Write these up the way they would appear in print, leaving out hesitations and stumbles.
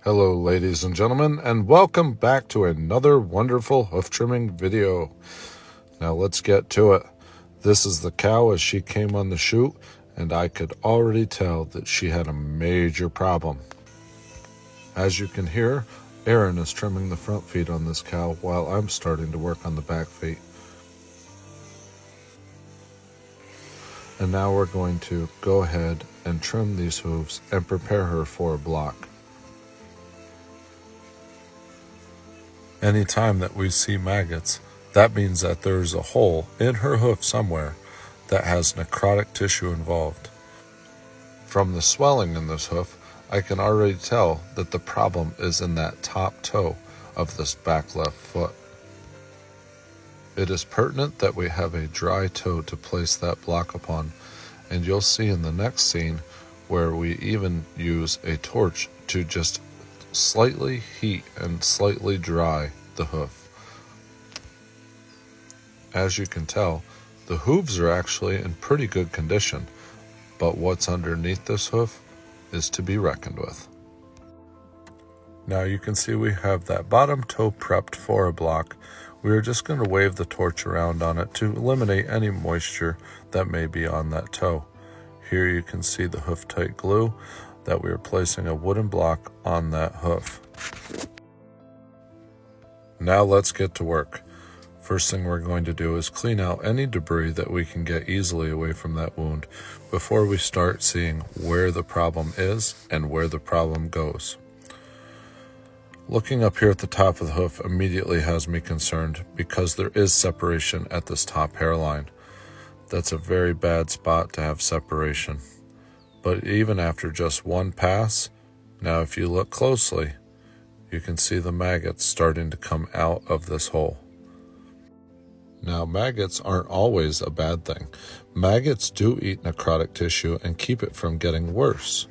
Hello ladies and gentlemen, and welcome back to another wonderful hoof trimming video. Now let's get to it. This is the cow as she came on the chute, and I could already tell that she had a major problem. As you can hear, Aaron is trimming the front feet on this cow while I'm starting to work on the back feet. And now we're going to go ahead and trim these hooves and prepare her for a block. Anytime that we see maggots, that means that there's a hole in her hoof somewhere that has necrotic tissue involved. From the swelling in this hoof, I can already tell that the problem is in that top toe of this back left foot. It is pertinent that we have a dry toe to place that block upon, and you'll see in the next scene where we even use a torch to just slightly heat and slightly dry the hoof. As you can tell, the hooves are actually in pretty good condition, but what's underneath this hoof is to be reckoned with. Now you can see we have that bottom toe prepped for a block. We are just going to wave the torch around on it to eliminate any moisture that may be on that toe. Here you can see the hoof tight glue that we are placing a wooden block on that hoof. Now let's get to work. First thing we're going to do is clean out any debris that we can get easily away from that wound before we start seeing where the problem is and where the problem goes. Looking up here at the top of the hoof immediately has me concerned because there is separation at this top hairline. That's a very bad spot to have separation. But even after just one pass, now if you look closely, you can see the maggots starting to come out of this hole. Now maggots aren't always a bad thing. Maggots do eat necrotic tissue and keep it from getting worse.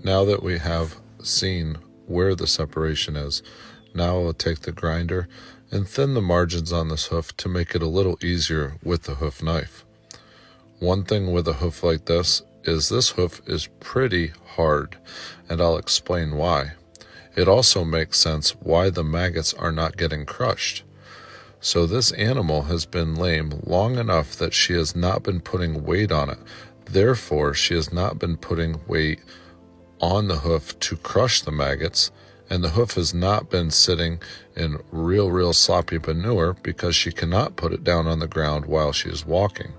Now that we have seen where the separation is, now I'll take the grinder and thin the margins on this hoof to make it a little easier with the hoof knife. One thing with a hoof like this hoof is pretty hard, and I'll explain why. It also makes sense why the maggots are not getting crushed. So this animal has been lame long enough that she has not been putting weight on it. Therefore, she has not been putting weight on the hoof to crush the maggots, and the hoof has not been sitting in real sloppy manure because she cannot put it down on the ground while she is walking.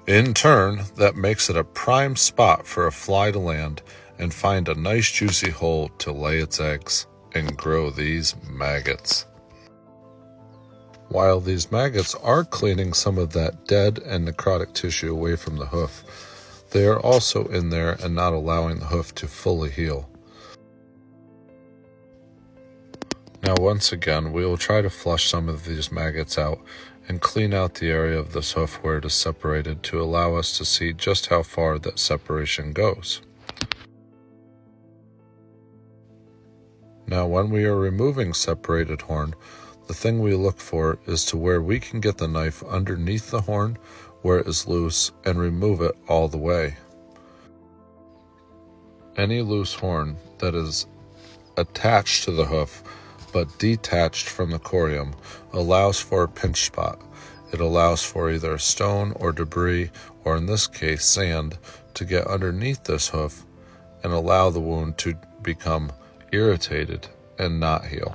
In turn, that makes it a prime spot for a fly to land and find a nice juicy hole to lay its eggs and grow these maggots. While these maggots are cleaning some of that dead and necrotic tissue away from the hoof, they are also in there and not allowing the hoof to fully heal. Now once again, we will try to flush some of these maggots out and clean out the area of this hoof where it is separated to allow us to see just how far that separation goes. Now when we are removing separated horn, the thing we look for is to where we can get the knife underneath the horn where it is loose and remove it all the way. Any loose horn that is attached to the hoof but detached from the corium allows for a pinch spot. It allows for either a stone or debris, or in this case sand, to get underneath this hoof and allow the wound to become irritated and not heal.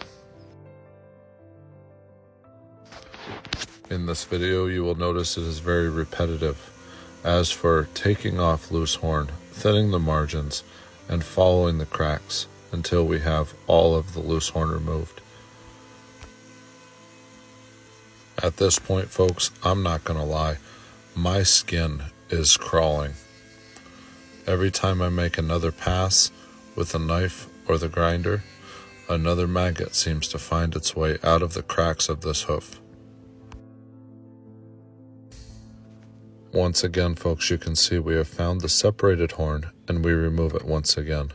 In this video, you will notice it is very repetitive. As for taking off loose horn, thinning the margins, and following the cracks until we have all of the loose horn removed. At this point, folks, I'm not going to lie, my skin is crawling. Every time I make another pass with a knife or the grinder, another maggot seems to find its way out of the cracks of this hoof. Once again, folks, you can see we have found the separated horn and we remove it once again.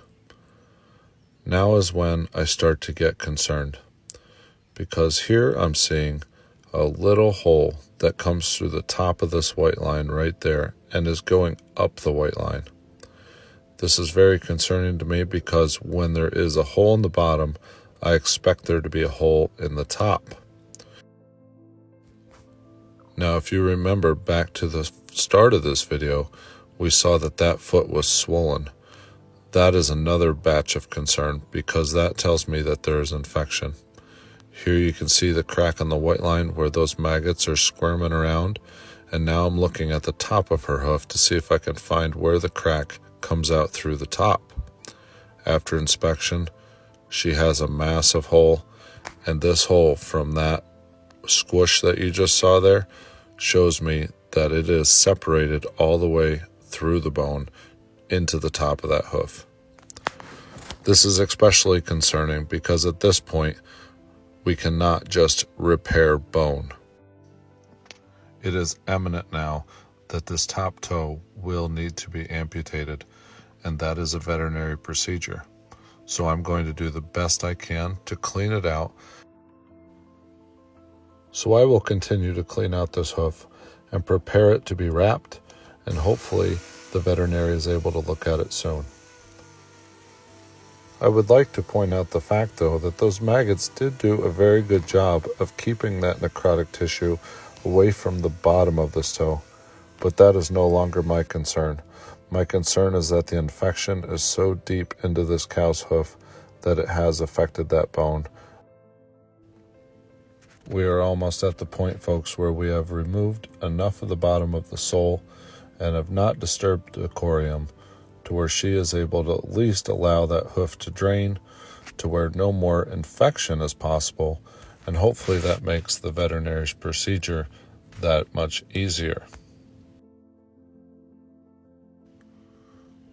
Now is when I start to get concerned, because here I'm seeing a little hole that comes through the top of this white line right there and is going up the white line. This is very concerning to me because when there is a hole in the bottom, I expect there to be a hole in the top. Now, if you remember back to the start of this video, we saw that that foot was swollen. That is another batch of concern because that tells me that there is infection. Here you can see the crack on the white line where those maggots are squirming around, and now I'm looking at the top of her hoof to see if I can find where the crack comes out through the top. After inspection, she has a massive hole, and this hole from that squish that you just saw there shows me that it is separated all the way through the bone into the top of that hoof. This is especially concerning because at this point, we cannot just repair bone. It is eminent now that this top toe will need to be amputated, and that is a veterinary procedure. So I'm going to do the best I can to clean it out. So I will continue to clean out this hoof and prepare it to be wrapped, and hopefully the veterinary is able to look at it soon. I would like to point out the fact, though, that those maggots did do a very good job of keeping that necrotic tissue away from the bottom of this toe, but that is no longer my concern. My concern is that the infection is so deep into this cow's hoof that it has affected that bone. We are almost at the point, folks, where we have removed enough of the bottom of the sole and have not disturbed the corium to where she is able to at least allow that hoof to drain to where no more infection is possible, and hopefully that makes the veterinary's procedure that much easier.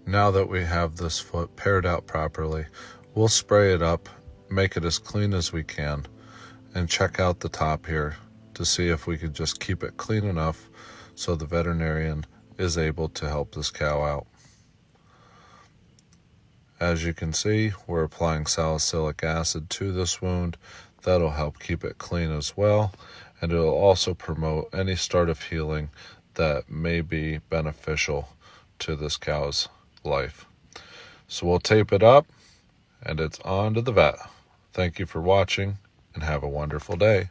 Now that we have this foot paired out properly, we'll spray it up, make it as clean as we can, and check out the top here to see if we could just keep it clean enough so the veterinarian is able to help this cow out. As you can see, we're applying salicylic acid to this wound. That'll help keep it clean as well, and it'll also promote any start of healing that may be beneficial to this cow's life. So we'll tape it up, and it's on to the vet. Thank you for watching, and have a wonderful day.